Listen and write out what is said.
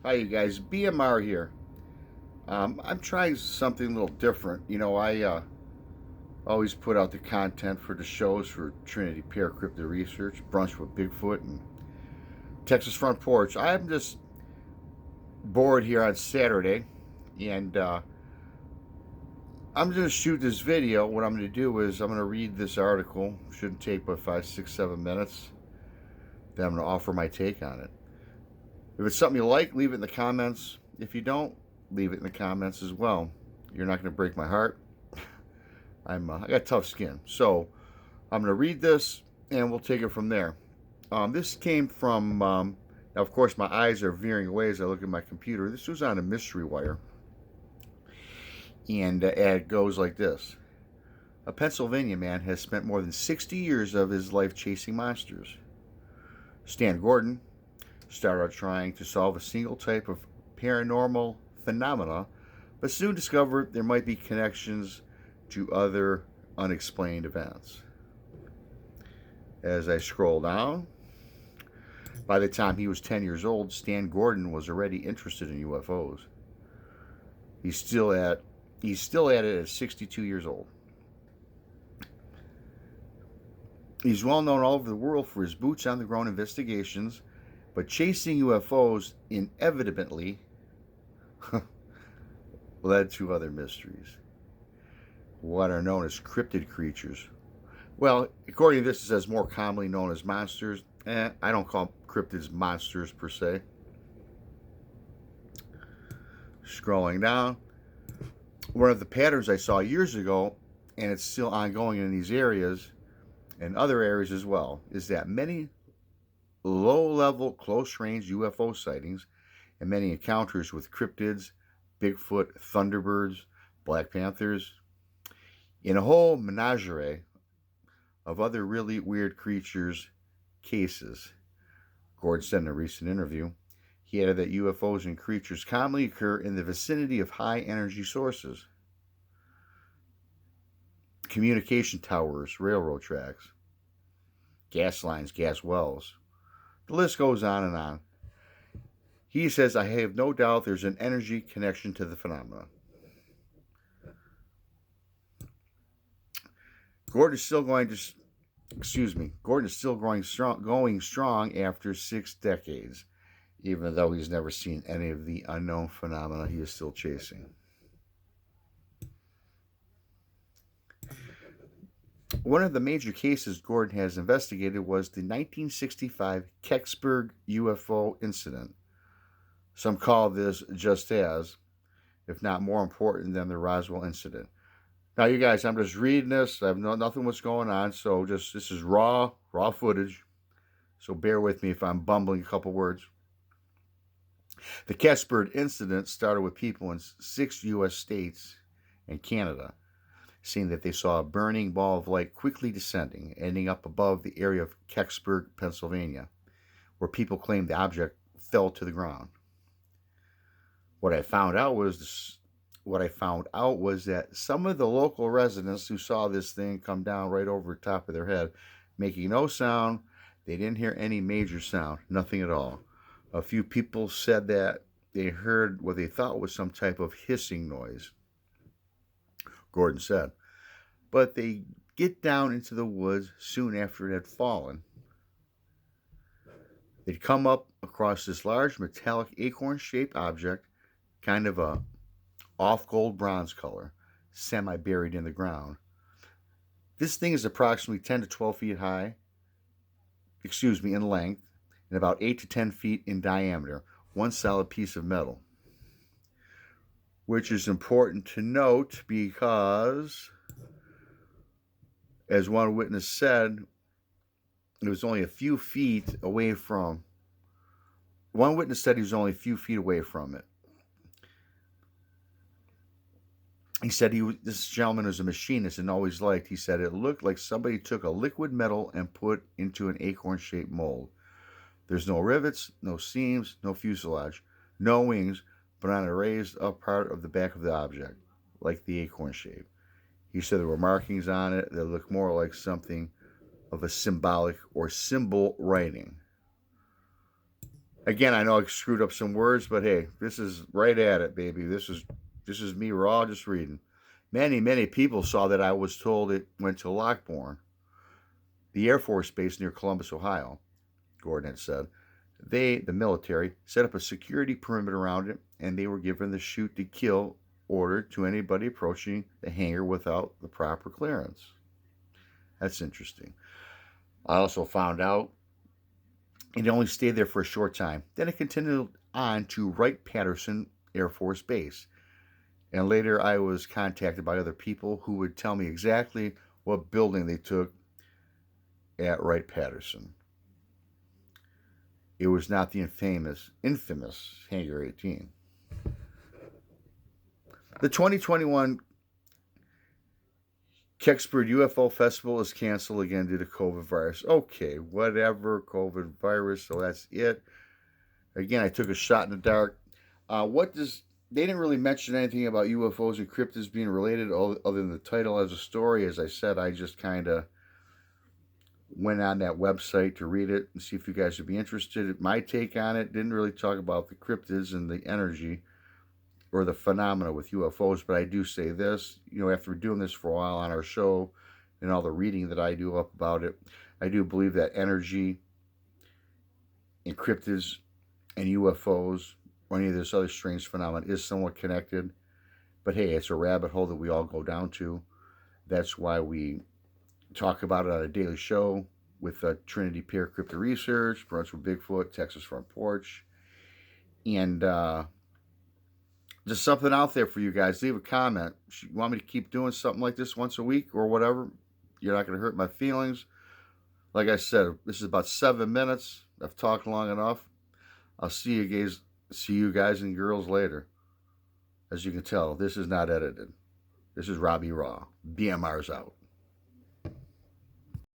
Hi, you guys. BMR here. I'm trying something a little different. I always put out the content for the shows for Trinity Peer Cryptid Research, Brunch with Bigfoot, and Texas Front Porch. I'm just bored here on Saturday, and I'm going to shoot this video. What I'm going to do is I'm going to read this article. Shouldn't take but 5, 6, 7 minutes. Then I'm going to offer my take on it. If it's something you like, leave it in the comments. If you don't, leave it in the comments as well. You're not going to break my heart. I got tough skin, so I'm going to read this and we'll take it from there. This came from. Now, of course, my eyes are veering away as I look at my computer. This was on a mystery wire, and the ad goes like this: A Pennsylvania man has spent more than 60 years of his life chasing monsters. Stan Gordon started out trying to solve a single type of paranormal phenomena, but soon discovered there might be connections to other unexplained events. As I scroll down, by the time he was 10 years old, Stan Gordon was already interested in UFOs. He's still at it at 62 years old. He's well known all over the world for his boots on the ground investigations, but chasing UFOs inevitably led to other mysteries. What are known as cryptid creatures. Well, according to this, it says more commonly known as monsters. I don't call cryptids monsters per se. Scrolling down, one of the patterns I saw years ago, and it's still ongoing in these areas and other areas as well, is that many low-level, close-range UFO sightings and many encounters with cryptids, Bigfoot, Thunderbirds, Black Panthers, in a whole menagerie of other really weird creatures cases. Gordon said in a recent interview, he added that UFOs and creatures commonly occur in the vicinity of high-energy sources, communication towers, railroad tracks, gas lines, gas wells. The list goes on and on. He says, I have no doubt there's an energy connection to the phenomena. Gordon is still going strong after 6 decades, even though he's never seen any of the unknown phenomena he is still chasing. One of the major cases Gordon has investigated was the 1965 Kecksburg UFO incident. Some call this just as, if not more important than the Roswell incident. Now, you guys, I'm just reading this. I have nothing what's going on, so this is raw footage. So bear with me if I'm bumbling a couple words. The Kecksburg incident started with people in 6 U.S. states and Canada, seeing that they saw a burning ball of light quickly descending, ending up above the area of Kecksburg, Pennsylvania, where people claimed the object fell to the ground. What I found out was that some of the local residents who saw this thing come down right over the top of their head, making no sound, they didn't hear any major sound, nothing at all. A few people said that they heard what they thought was some type of hissing noise, Gordon said. But they get down into the woods soon after it had fallen. They'd come up across this large metallic acorn-shaped object, kind of a off-gold bronze color, semi-buried in the ground. This thing is approximately 10 to 12 feet high, in length, and about 8 to 10 feet in diameter, one solid piece of metal. Which is important to note because, as one witness said, it was only a few feet away from. One witness said he was only a few feet away from it. He said this gentleman was a machinist and always liked, he said, it looked like somebody took a liquid metal and put into an acorn-shaped mold. There's no rivets, no seams, no fuselage, no wings, but on a raised up part of the back of the object, like the acorn shape. He said there were markings on it that looked more like something of a symbolic or symbol writing. Again, I know I screwed up some words, but hey, this is right at it, baby. This is me raw, just reading. Many people saw that I was told it went to Lockbourne, the Air Force Base near Columbus, Ohio. Gordon had said. They, the military, set up a security perimeter around it, and they were given the shoot to kill order to anybody approaching the hangar without the proper clearance. That's interesting. I also found out it only stayed there for a short time. Then it continued on to Wright-Patterson Air Force Base. And later I was contacted by other people who would tell me exactly what building they took at Wright-Patterson. It was not the infamous Hangar 18. The 2021 Kecksburg UFO Festival is canceled again due to COVID virus. Okay, whatever, COVID virus, so that's it. Again, I took a shot in the dark. They didn't really mention anything about UFOs and cryptids being related other than the title as a story. As I said, I just kind of went on that website to read it and see if you guys would be interested. My take on it didn't really talk about the cryptids and the energy or the phenomena with UFOs, but I do say this, after doing this for a while on our show and all the reading that I do up about it, I do believe that energy and cryptids and UFOs or any of this other strange phenomenon is somewhat connected. But hey, it's a rabbit hole that we all go down to. That's why we talk about it on a daily show with Trinity Peer Crypto Research, Brunswick Bigfoot, Texas Front Porch, and just something out there for you guys. Leave a comment. You want me to keep doing something like this once a week or whatever? You're not going to hurt my feelings. Like I said, this is about 7 minutes. I've talked long enough. I'll see you guys and girls later. As you can tell, this is not edited. This is Robbie Raw. BMR's out.